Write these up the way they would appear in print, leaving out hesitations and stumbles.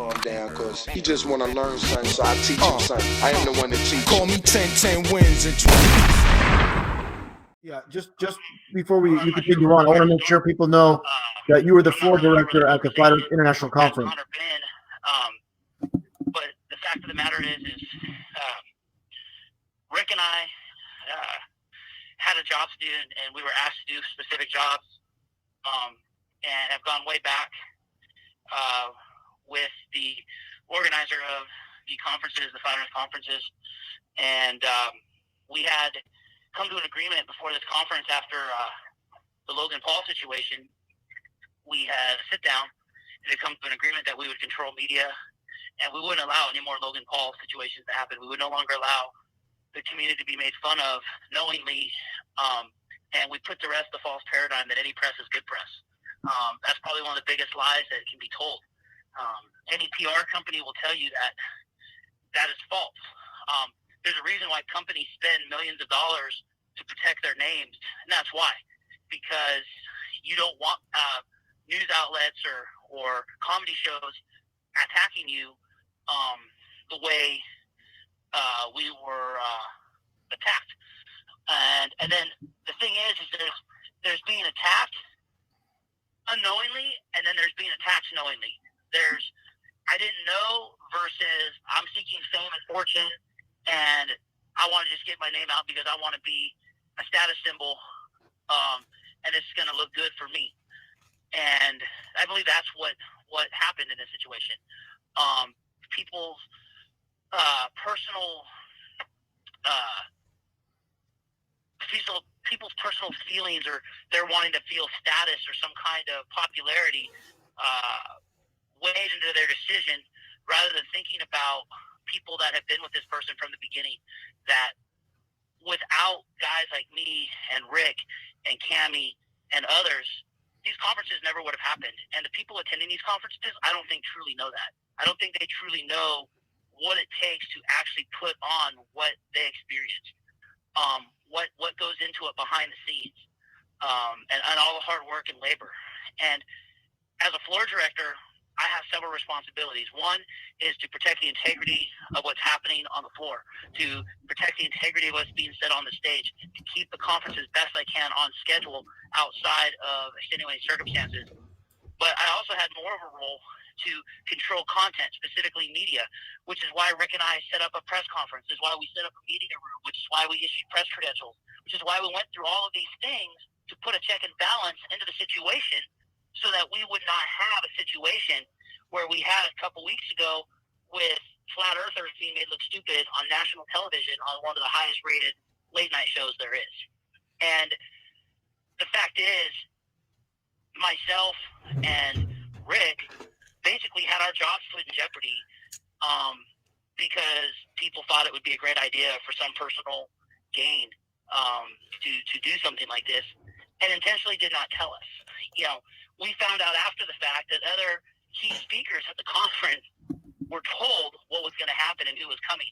calm down, because he just want to learn something, so I teach him something. I am the one that teach. Call me 10 wins and 20. Yeah, just before you continue on, I want to make sure people know that you were the floor director at the Flat Earth International Conference. But the fact of the matter is Rick and I had a job to do, and we were asked to do specific jobs, and have gone way back with the organizer of the conferences, the Flat Earth conferences, and we had come to an agreement before this conference after the Logan Paul situation. We had a sit down and had come to an agreement that we would control media, and we wouldn't allow any more Logan Paul situations to happen. We would no longer allow the community to be made fun of knowingly, and we put to rest the false paradigm that any press is good press. That's probably one of the biggest lies that can be told. Any PR company will tell you that that is false. There's a reason why companies spend millions of dollars to protect their names, and that's why. Because you don't want news outlets or comedy shows attacking you the way we were attacked. And then the thing is there's being attacked unknowingly, and then there's being attacked knowingly. There's I didn't know versus I'm seeking fame and fortune, and I want to just get my name out because I want to be a status symbol, and it's going to look good for me. And I believe that's what happened in this situation. People's personal feelings, or they're wanting to feel status or some kind of popularity, weighed into their decision rather than thinking about people that have been with this person from the beginning. That without guys like me and Rick and Cammie and others, these conferences never would have happened. And the people attending these conferences, I don't think truly know that. I don't think they truly know what it takes to actually put on what they experienced, what goes into it behind the scenes, and all the hard work and labor. And as a floor director, I have several responsibilities. One is to protect the integrity of what's happening on the floor, to protect the integrity of what's being said on the stage, to keep the conferences best I can on schedule outside of extenuating circumstances. But I also had more of a role to control content, specifically media, which is why Rick and I set up a press conference, is why we set up a media room, which is why we issued press credentials, which is why we went through all of these things to put a check and balance into the situation, so that we would not have a situation where we had a couple weeks ago with flat earthers being made look stupid on national television on one of the highest rated late night shows there is. And the fact is, myself and Rick basically had our jobs put in jeopardy because people thought it would be a great idea for some personal gain to do something like this, and intentionally did not tell us. We found out after the fact that other key speakers at the conference were told what was going to happen and who was coming,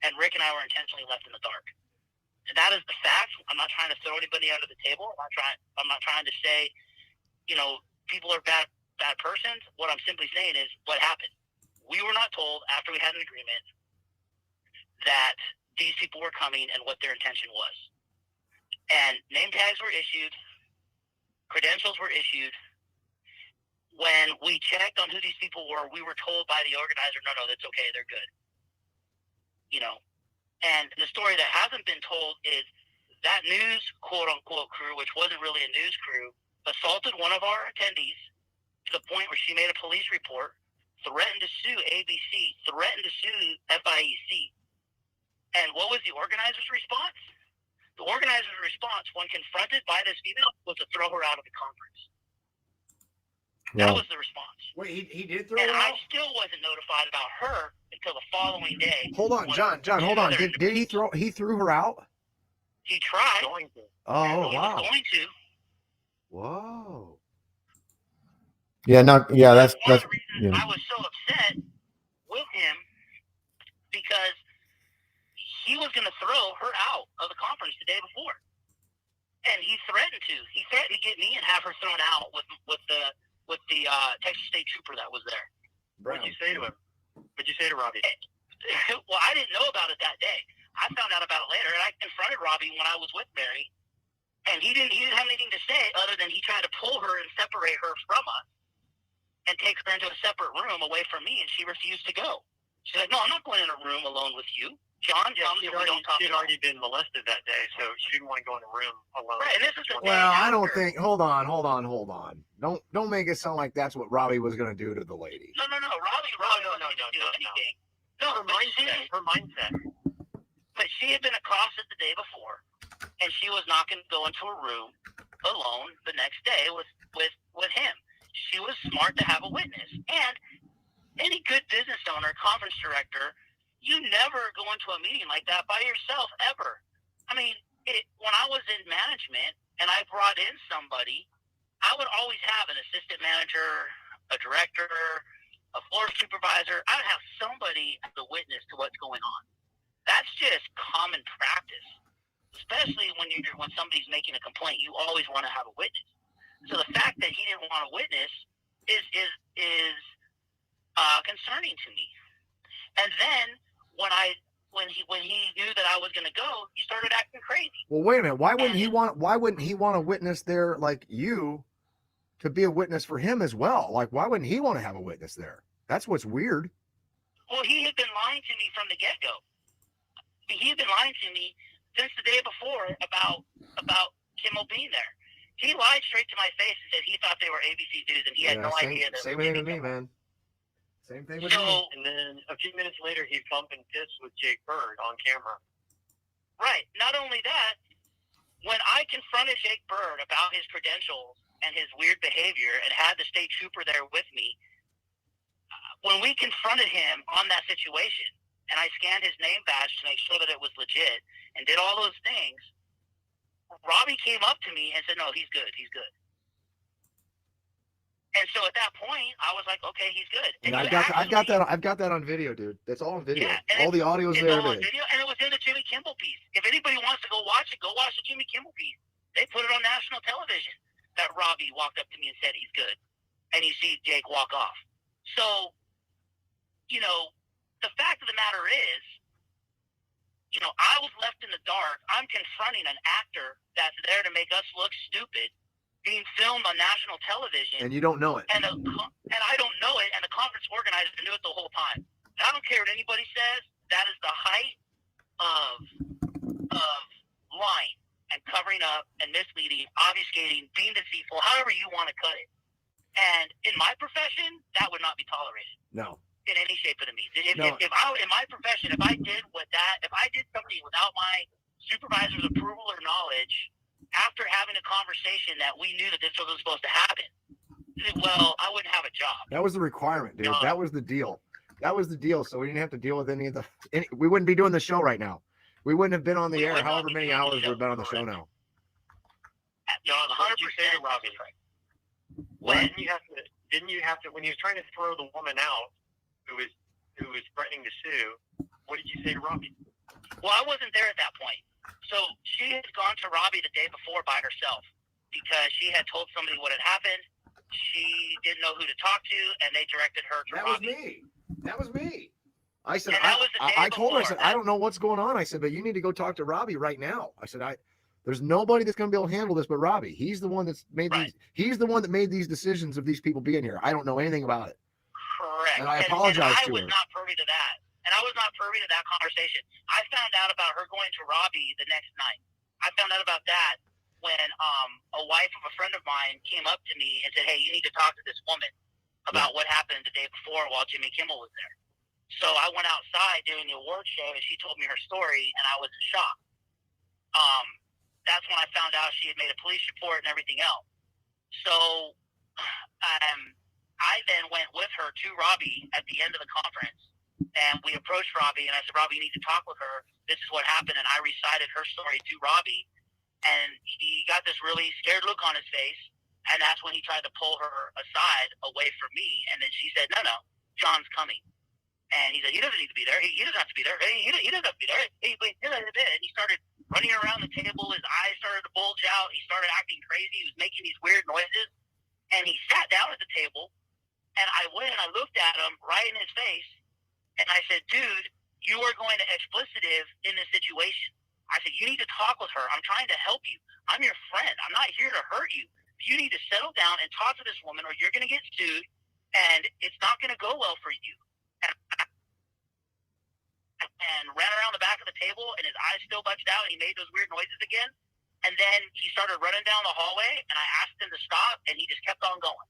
and Rick and I were intentionally left in the dark. And that is the fact. I'm not trying to throw anybody under the table. I'm not trying to say, people are bad persons. What I'm simply saying is what happened. We were not told after we had an agreement that these people were coming and what their intention was. And name tags were issued, credentials were issued. When we checked on who these people were, we were told by the organizer, no, that's okay, they're good. And the story that hasn't been told is that news, quote-unquote, crew, which wasn't really a news crew, assaulted one of our attendees to the point where she made a police report, threatened to sue ABC, threatened to sue FIEC. And what was the organizer's response? The organizer's response, when confronted by this female, was to throw her out of the conference. That was the response. Wait, he did throw her out? And I still wasn't notified about her until the following day. Hold on, John, hold on. Did he threw her out? He tried. Oh, he wow. was going to. Whoa. Yeah, that's one of the reasons I was so upset with him, because he was going to throw her out of the conference the day before, and he threatened to. He threatened to get me and have her thrown out with the Texas State trooper that was there. Brown. you say to him? What'd you say to Robbie? Well, I didn't know about it that day. I found out about it later, and I confronted Robbie when I was with Mary, and he didn't have anything to say other than he tried to pull her and separate her from us and take her into a separate room away from me, and she refused to go. She's like, no, I'm not going in a room alone with you. John, she had already been molested that day, so she didn't want to go in a room alone. Right, and this is the Well, I don't think. Hold on. Don't make it sound like that's what Robbie was going to do to the lady. No. Robbie didn't do anything. No, her mindset. But she had been accosted the day before, and she was not going to go into a room alone the next day with him. She was smart to have a witness. And any good business owner, conference director, you never go into a meeting like that by yourself, ever. I mean, when I was in management and I brought in somebody, I would always have an assistant manager, a director, a floor supervisor. I would have somebody as a witness to what's going on. That's just common practice, especially when somebody's making a complaint. You always want to have a witness. So the fact that he didn't want a witness is concerning to me. And then when he knew that I was going to go, he started acting crazy. Well, wait a minute. Why wouldn't he want a witness there like you to be a witness for him as well? Like, why wouldn't he want to have a witness there? That's what's weird. Well, he had been lying to me from the get-go. He had been lying to me since the day before about Kimmel being there. He lied straight to my face and said he thought they were ABC dudes, and he had no idea. Same thing with me, man. Same thing with me. And then a few minutes later, he'd bump and piss with Jake Bird on camera. Right. Not only that, when I confronted Jake Bird about his credentials and his weird behavior and had the state trooper there with me, when we confronted him on that situation, and I scanned his name badge to make sure that it was legit and did all those things, Robbie came up to me and said, no, he's good. And so at that point, I was like, okay, he's good. And I've got that on video, dude. That's all on video. Yeah, all the audio's there. All on video, and it was in the Jimmy Kimmel piece. If anybody wants to go watch it, go watch the Jimmy Kimmel piece. They put it on national television that Robbie walked up to me and said he's good. And you see Jake walk off. So, the fact of the matter is, I was left in the dark. I'm confronting an actor that's there to make us look stupid, being filmed on national television. And you don't know it. And I don't know it, and the conference organizer knew it the whole time. And I don't care what anybody says. That is the height of lying and covering up and misleading, obfuscating, being deceitful, however you want to cut it. And in my profession, that would not be tolerated. No. In any shape of the means. If in my profession, if I did something without my supervisor's approval or knowledge, after having a conversation that we knew that this wasn't supposed to happen, well, I wouldn't have a job. That was the requirement, dude. That was the deal. So we didn't have to deal with we wouldn't be doing the show right now. We wouldn't have been on the air however many hours we've been on the show now. John, what did you say to Robbie? Didn't you have to, when he was trying to throw the woman out, who was threatening to sue, what did you say to Robbie? Well, I wasn't there at that point. So she had gone to Robbie the day before by herself because she had told somebody what had happened. She didn't know who to talk to, and they directed her to Robbie. That was me. I said, I told her, I said, I don't know what's going on. I said, but you need to go talk to Robbie right now. I said, there's nobody that's going to be able to handle this but Robbie. He's the one that's made he's the one that made these decisions of these people being here. I don't know anything about it. Correct. And I apologize to her. I was not privy to that. And I was not privy to that conversation. I found out about her going to Robbie the next night. I found out about that when a wife of a friend of mine came up to me and said, hey, you need to talk to this woman about what happened the day before while Jimmy Kimmel was there. So I went outside during the award show, and she told me her story, and I was in shock. That's when I found out she had made a police report and everything else. So I then went with her to Robbie at the end of the conference, and we approached Robbie, and I said, Robbie, you need to talk with her. This is what happened, and I recited her story to Robbie, and he got this really scared look on his face, and that's when he tried to pull her aside away from me, and then she said, no, John's coming. And he said, he doesn't need to be there. He doesn't have to be there. He doesn't have to be there. And he started running around the table. His eyes started to bulge out. He started acting crazy. He was making these weird noises. And he sat down at the table, And I went and I looked at him right in his face, and I said, dude, you are going to explicitive in this situation. I said, you need to talk with her. I'm trying to help you. I'm your friend. I'm not here to hurt you. You need to settle down and talk to this woman, or you're going to get sued, and it's not going to go well for you. And ran around the back of the table, and his eyes still budged out, and he made those weird noises again. And then he started running down the hallway, and I asked him to stop, and he just kept on going.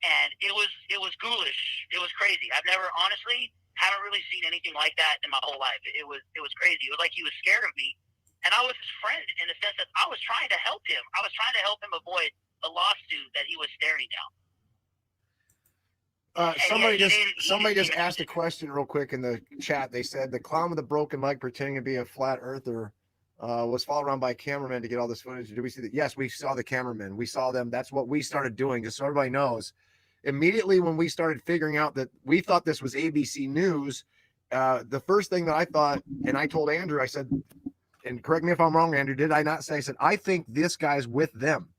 And it was ghoulish. It was crazy. I've never, honestly, haven't really seen anything like that in my whole life. It was crazy. It was like he was scared of me, and I was his friend in the sense that I was trying to help him. I was trying to help him avoid a lawsuit that he was staring down. Somebody just asked a question real quick in the chat. They said the clown with a broken leg pretending to be a flat earther was followed around by a cameraman to get all this footage. Did we see that? Yes, we saw the cameramen. We saw them. That's what we started doing, just so everybody knows. Immediately when we started figuring out that we thought this was ABC News, the first thing that I thought, and I told Andrew, I said, and correct me if I'm wrong, Andrew, did I not say? I said, I think this guy's with them.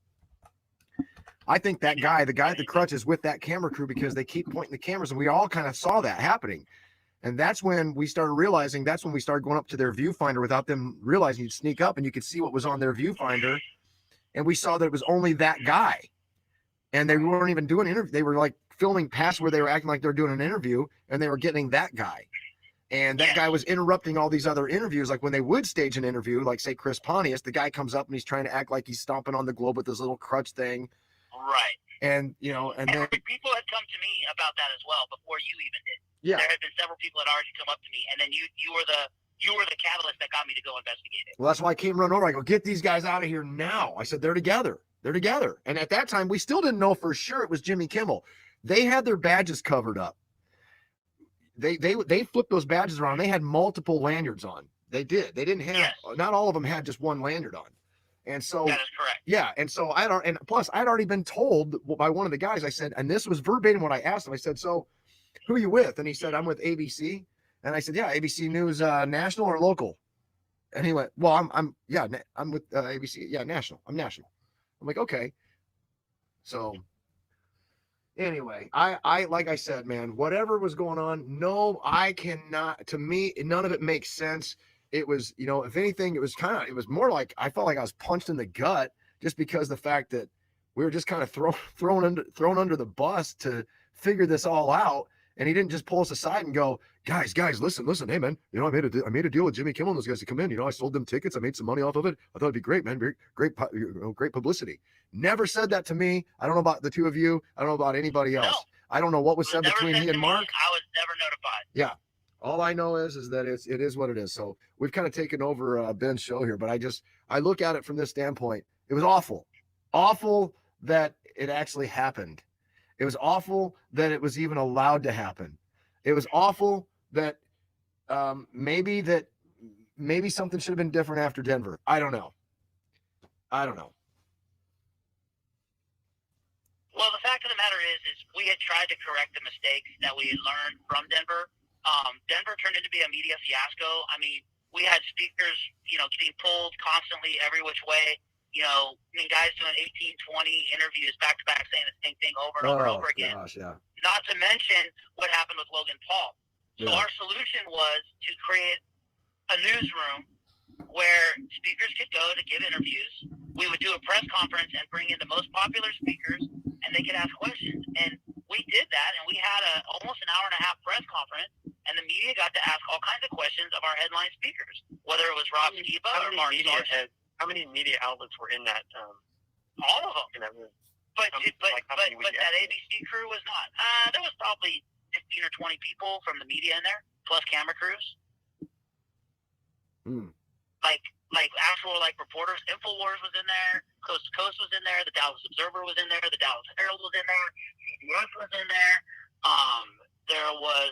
I think that guy, the guy at the crutch, is with that camera crew because they keep pointing the cameras, and we all kind of saw that happening. And that's when we started realizing, that's when we started going up to their viewfinder without them realizing. You'd sneak up and you could see what was on their viewfinder. And we saw that it was only that guy. And they weren't even doing an interview. They were like filming past where they were acting like they're doing an interview, and they were getting that guy. And that guy was interrupting all these other interviews. Like when they would stage an interview, like say Chris Pontius, the guy comes up and he's trying to act like he's stomping on the globe with this little crutch thing. Right. And, you know, and then people had come to me about that as well before you even did. Yeah. There had been several people that already come up to me, and then you were the catalyst that got me to go investigate it. Well, that's why I came run over. I go, get these guys out of here now. I said, they're together. They're together. And at that time, we still didn't know for sure it was Jimmy Kimmel. They had their badges covered up. They flipped those badges around. They had multiple lanyards on. They did. They didn't have, not all of them had just one lanyard on. And so that is correct. Yeah. And so plus I'd already been told by one of the guys, I said, and this was verbatim what I asked him. I said, so who are you with? And he said, I'm with ABC. And I said, yeah, ABC News, national or local? And he went, well, I'm with ABC. Yeah, national. I'm national. I'm like, okay. So anyway, I like I said, man, whatever was going on, no, I cannot, to me, none of it makes sense. It was, you know, if anything, it was more like, I felt like I was punched in the gut just because the fact that we were just kind of thrown under the bus to figure this all out. And he didn't just pull us aside and go, guys, listen. Hey, man, you know, I made a deal with Jimmy Kimmel and those guys to come in. You know, I sold them tickets. I made some money off of it. I thought it'd be great, man. Great publicity. Never said that to me. I don't know about the two of you. I don't know about anybody else. No. I don't know what was said between he and Mark. I was never notified. Yeah. All I know is that it is what it is. So we've kind of taken over Ben's show here, but I look at it from this standpoint. It was awful that it actually happened. It was awful that it was even allowed to happen. It was awful that maybe something should have been different after Denver. I don't know. Well, the fact of the matter is we had tried to correct the mistakes that we had learned from Denver. Denver turned into be a media fiasco. I mean, we had speakers, you know, getting pulled constantly every which way. You know, I mean, guys doing 18, 20 interviews back to back saying the same thing over and over again. Gosh, yeah. Not to mention what happened with Logan Paul. So our solution was to create a newsroom where speakers could go to give interviews. We would do a press conference and bring in the most popular speakers, and they could ask questions. And we did that, and we had almost an hour and a half press conference, and the media got to ask all kinds of questions of our headline speakers, whether it was Rob Skiba or Mark Sargent. How many media outlets were in that? All of them. In that room? But that ABC crew was not. There was probably 15 or 20 people from the media in there, plus camera crews. Like actual reporters. InfoWars was in there. Coast to Coast was in there. The Dallas Observer was in there. The Dallas Herald was in there. CBS was in there. There was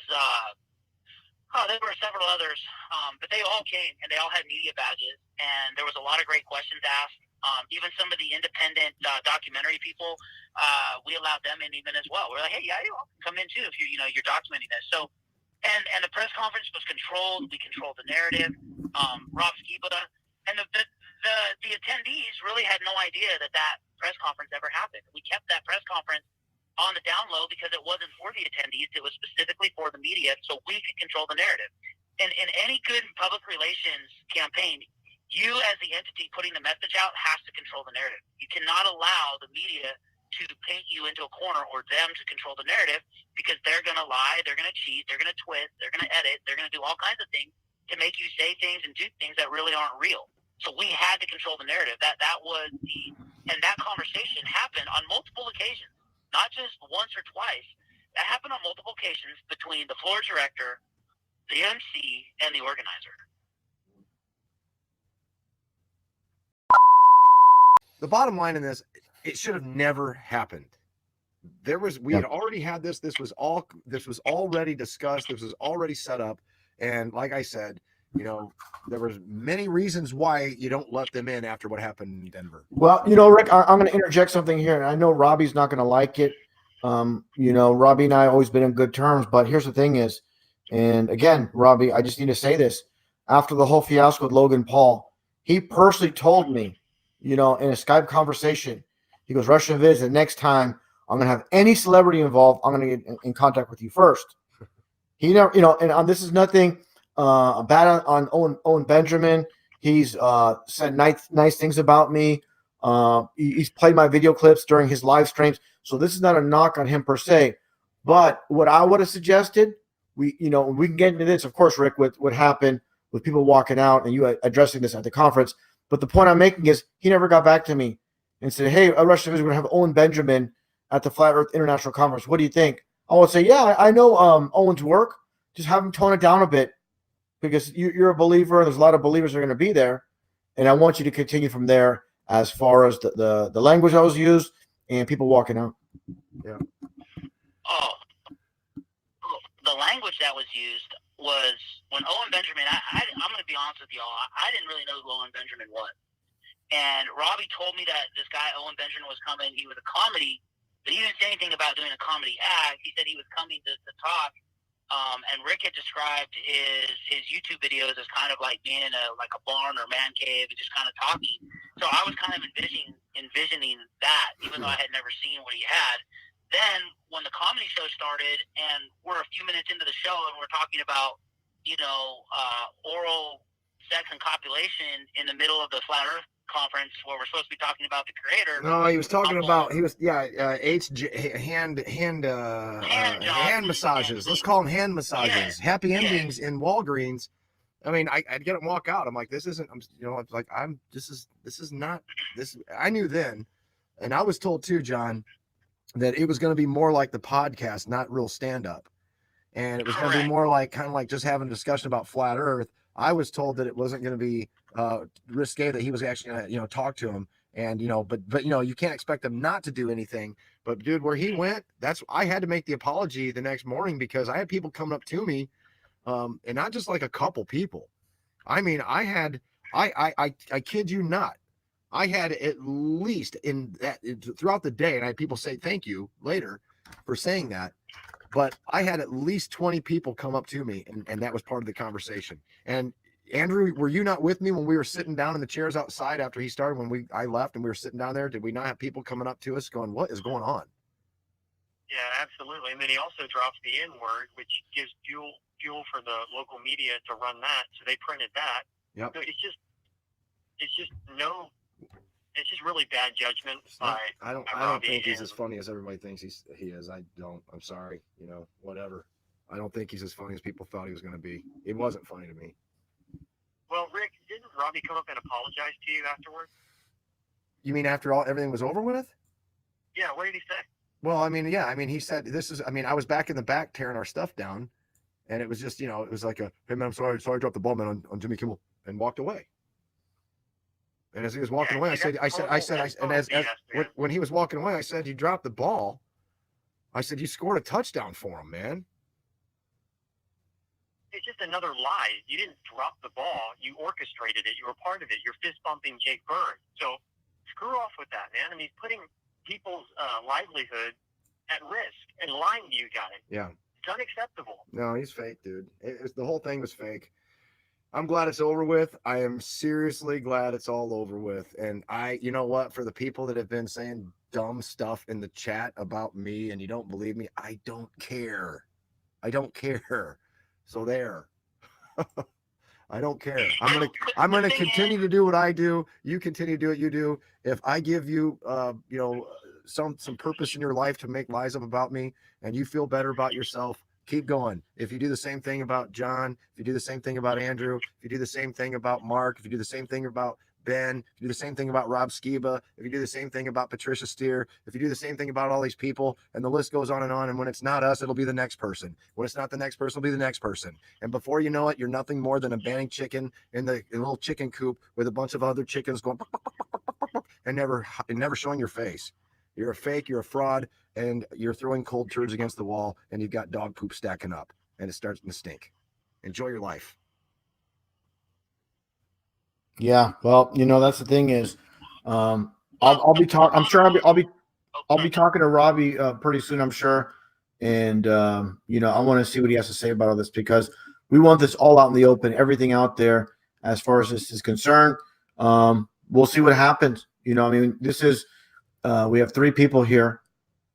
there were several others, but they all came and they all had media badges, and there was a lot of great questions asked. Even some of the independent documentary people, we allowed them in even as well. We're like, hey, yeah, you come in too if you're documenting this. So, and the press conference was controlled. We controlled the narrative. Rob Skiba and the attendees really had no idea that press conference ever happened. We kept that press conference on the down low because it wasn't for the attendees. It was specifically for the media, so we could control the narrative. And in any good public relations campaign, you as the entity putting the message out has to control the narrative. You cannot allow the media to paint you into a corner or them to control the narrative, because they're going to lie, they're going to cheat, they're going to twist, they're going to edit, they're going to do all kinds of things to make you say things and do things that really aren't real. So we had to control the narrative. That was and that conversation happened on multiple occasions, not just once or twice. That happened on multiple occasions between the floor director, the MC, and the organizer. The bottom line in this, it should have never happened. We had already had this. This was already discussed. This was already set up. And like I said, there was many reasons why you don't let them in after what happened in Denver. Well, Rick, I'm going to interject something here. I know Robbie's not going to like it. Robbie and I have always been in good terms, but here's the thing is, and again, Robbie, I just need to say this. After the whole fiasco with Logan Paul, he personally told me, in a Skype conversation, he goes, Russian Viz, the next time I'm going to have any celebrity involved, I'm going to get in contact with you first. He never, and this is nothing bad on Owen Benjamin. He's said nice things about me. He's played my video clips during his live streams. So this is not a knock on him per se. But what I would have suggested, we can get into this, of course, Rick, with what happened with people walking out and you addressing this at the conference. But the point I'm making is he never got back to me and said, hey, Russian Viz, we're going to have Owen Benjamin at the Flat Earth International Conference. What do you think? I would say, yeah, I know Owen's work. Just have him tone it down a bit, because you're a believer. There's a lot of believers that are going to be there. And I want you to continue from there as far as the language that was used and people walking out. Yeah. Oh, the language that was used was when Owen Benjamin, I'm going to be honest with y'all, I didn't really know who Owen Benjamin was. And Robbie told me that this guy, Owen Benjamin, was coming. He was a comedy, but he didn't say anything about doing a comedy act. He said he was coming to talk. And Rick had described his YouTube videos as kind of like being in a barn or man cave and just kind of talking. So I was kind of envisioning that, even though I had never seen what he had. Then when the comedy show started and we're a few minutes into the show and we're talking about, oral sex and copulation in the middle of the Flat Earth conference where we're supposed to be talking about the creator. No, he was talking about hand massages. Let's call them hand massages. Yeah. Happy endings in Walgreens. I mean, I'd get him walk out. I'm like, this isn't. This is not this. I knew then, and I was told too, John, that it was going to be more like the podcast, not real stand up, and it was going to be more like kind of like just having a discussion about flat Earth. I was told that it wasn't going to be risque, that he was actually going to, talk to him. And, but you can't expect them not to do anything. But dude, where he went, I had to make the apology the next morning because I had people coming up to me, and not just like a couple people. I mean, I kid you not, I had at least throughout the day, and I had people say thank you later for saying that. But I had at least 20 people come up to me, and that was part of the conversation. And Andrew, were you not with me when we were sitting down in the chairs outside after he started? When I left and we were sitting down there, did we not have people coming up to us going, "What is going on?" Yeah, absolutely. And then he also drops the N word, which gives fuel for the local media to run that. So they printed that. Yep. So it's just really bad judgment by. I don't think he's as funny as everybody thinks he is. I don't. I'm sorry. Whatever. I don't think he's as funny as people thought he was going to be. It wasn't funny to me. Well, Rick, didn't Robbie come up and apologize to you afterwards? You mean after everything was over with? Yeah. What did he say? Well, I mean, yeah. I mean, he said I was back in the back tearing our stuff down, and it was just, it was like hey man, I'm sorry I dropped the ball, man, on Jimmy Kimmel, and walked away. And as he was walking away, when he was walking away, I said, "You dropped the ball." I said, "You scored a touchdown for him, man." It's just another lie. You didn't drop the ball. You orchestrated it. You were part of it. You're fist bumping Jake Bird. So screw off with that, man. I mean, he's putting people's livelihood at risk and lying to you guys. Yeah. It's unacceptable. No, he's fake, dude. The whole thing was fake. I'm glad it's over with. I am seriously glad it's all over with. And you know what, for the people that have been saying dumb stuff in the chat about me and you don't believe me, I don't care. I don't care. So there. I don't care. I'm gonna continue to do what I do. You continue to do what you do. If I give you some purpose in your life to make lies up about me and you feel better about yourself, keep going. If you do the same thing about John, if you do the same thing about Andrew, if you do the same thing about Mark, if you do the same thing about Ben, if you do the same thing about Rob Skiba, if you do the same thing about Patricia Steer, if you do the same thing about all these people, and the list goes on. And when it's not us, it'll be the next person. When it's not the next person, it'll be the next person. And before you know it, you're nothing more than a banning chicken in a little chicken coop with a bunch of other chickens going and never showing your face. You're a fake, you're a fraud, and you're throwing cold turds against the wall, and you've got dog poop stacking up, and it's starting to stink. Enjoy your life. Yeah, well, that's the thing is, I'll be talking. I'm sure I'll be talking to Robbie pretty soon. I'm sure, and I want to see what he has to say about all this because we want this all out in the open, everything out there as far as this is concerned. We'll see what happens. This is we have 3 people here,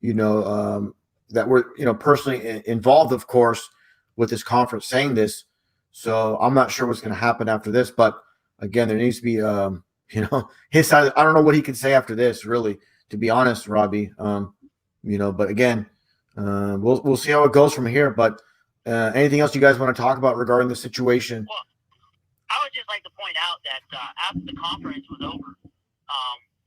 that were personally involved, of course, with this conference saying this. So I'm not sure what's going to happen after this, but. Again, there needs to be, his side. I don't know what he can say after this, really, to be honest, Robbie. But again, we'll see how it goes from here. But anything else you guys want to talk about regarding the situation? Well, I would just like to point out that after the conference was over,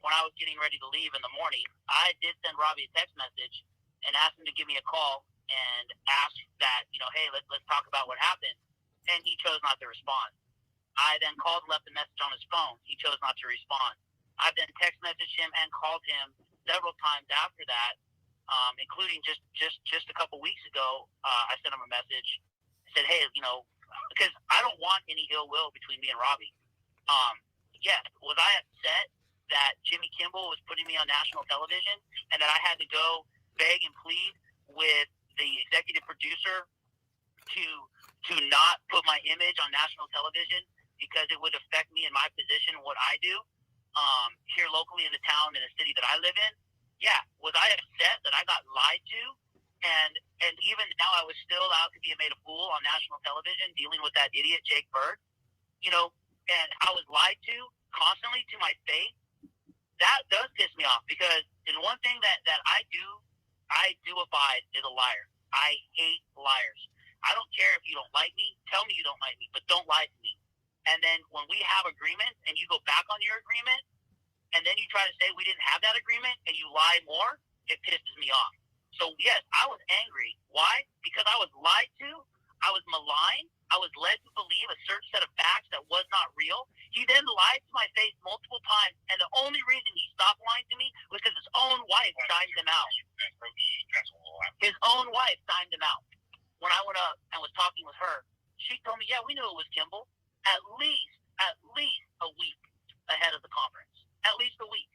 when I was getting ready to leave in the morning, I did send Robbie a text message and asked him to give me a call and ask that, hey, let's talk about what happened. And he chose not to respond. I then called and left a message on his phone. He chose not to respond. I then text messaged him and called him several times after that, including just a couple weeks ago. I sent him a message. I said, hey, because I don't want any ill will between me and Robbie. Was I upset that Jimmy Kimball was putting me on national television and that I had to go beg and plead with the executive producer to not put my image on national television? Because it would affect me in my position, what I do here locally in the town, in the city that I live in. Yeah, was I upset that I got lied to? And even now I was still out to be made a fool on national television dealing with that idiot Jake Bird, and I was lied to constantly to my face. That does piss me off because one thing that I do abide is a liar. I hate liars. I don't care if you don't like me. Tell me you don't like me, but don't lie to me. And then when we have agreement and you go back on your agreement and then you try to say we didn't have that agreement and you lie more, it pisses me off. So, yes, I was angry. Why? Because I was lied to. I was maligned. I was led to believe a certain set of facts that was not real. He then lied to my face multiple times, and the only reason he stopped lying to me was because his own wife signed him out. His own wife signed him out. When I went up and was talking with her, she told me, yeah, we knew it was Kimball. At least a week ahead of the conference. At least a week.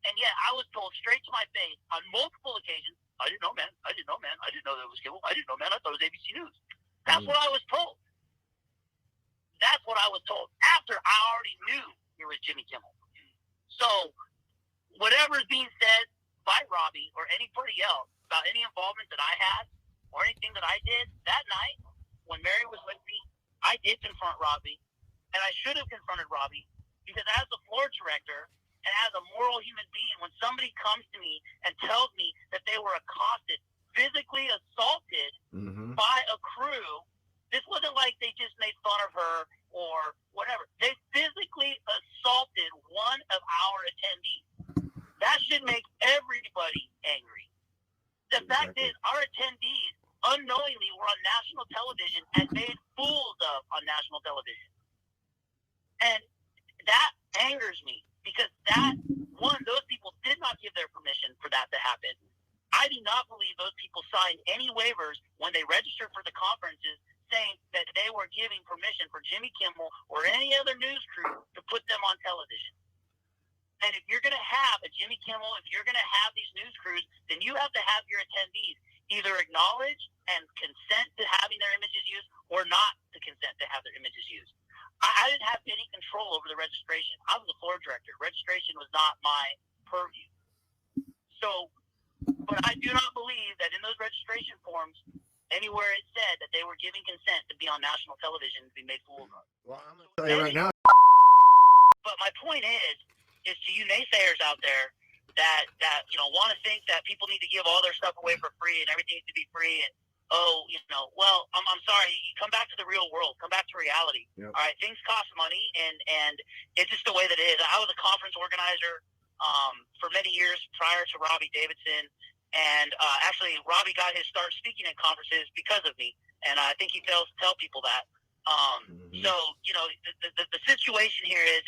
And yet I was told straight to my face on multiple occasions, I didn't know, man. I didn't know that it was Kimball. I didn't know, man. I thought it was ABC News. That's what I was told. That's what I was told after I already knew it was Jimmy Kimmel. So whatever is being said by Robbie or anybody else about any involvement that I had or anything that I did that night when Mary was with me, I did confront Robbie. And I should have confronted Robbie because as a floor director and as a moral human being, when somebody comes to me and tells me that they were accosted, physically assaulted by a crew, this wasn't like they just made fun of her or whatever. They physically assaulted one of our attendees. That should make everybody angry. The fact is, our attendees unknowingly were on national television and made fools of on national television. And that angers me because those people did not give their permission for that to happen. I do not believe those people signed any waivers when they registered for the conferences saying that they were giving permission for Jimmy Kimmel or any other news crew to put them on television. And if you're going to have a Jimmy Kimmel, if you're going to have these news crews, then you have to have your attendees either acknowledge and consent to having their images used or not to consent to have their images used. consent to be on national television and be made fools of. Well, I'm going to tell you right now. But my point is to you naysayers out there that want to think that people need to give all their stuff away for free and everything needs to be free and well, I'm sorry. You come back to the real world. Come back to reality. Yep. All right, things cost money, and it's just the way that it is. I was a conference organizer for many years prior to Robbie Davidson, and actually, Robbie got his start speaking at conferences because of me, and I think he fails to tell people that. So the situation here is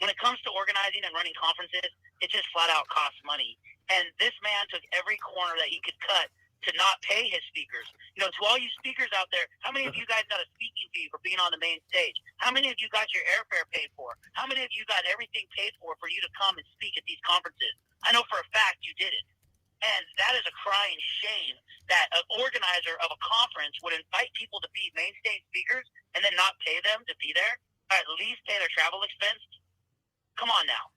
when it comes to organizing and running conferences, it just flat out costs money, and this man took every corner that he could cut to not pay his speakers. To all you speakers out there, how many of you guys got a speaking fee for being on the main stage? How many of you got your airfare paid for? How many of you got everything paid for you to come and speak at these conferences? I know for a fact you didn't. And that is a crying shame that an organizer of a conference would invite people to be main stage speakers and then not pay them to be there, or at least pay their travel expense. Come on now.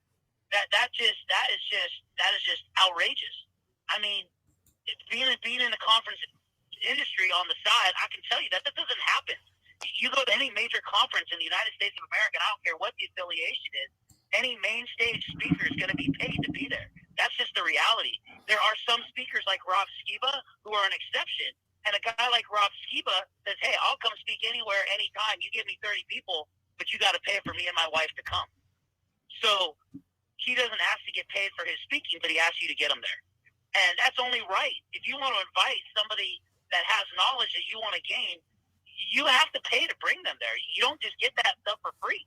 That is just outrageous. I mean, being in the conference industry on the side, I can tell you that doesn't happen. You go to any major conference in the United States of America, and I don't care what the affiliation is, any main stage speaker is going to be paid to be there. That's just the reality. There are some speakers like Rob Skiba who are an exception, and a guy like Rob Skiba says, hey, I'll come speak anywhere, anytime. You give me 30 people, but you got to pay for me and my wife to come. So he doesn't ask to get paid for his speaking, but he asks you to get him there. And that's only right. If you want to invite somebody that has knowledge that you want to gain, you have to pay to bring them there. You don't just get that stuff for free.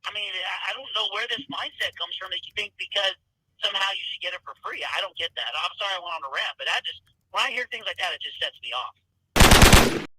I mean, I don't know where this mindset comes from that you think because somehow you should get it for free. I don't get that. I'm sorry I went on a rant, but when I hear things like that, it just sets me off.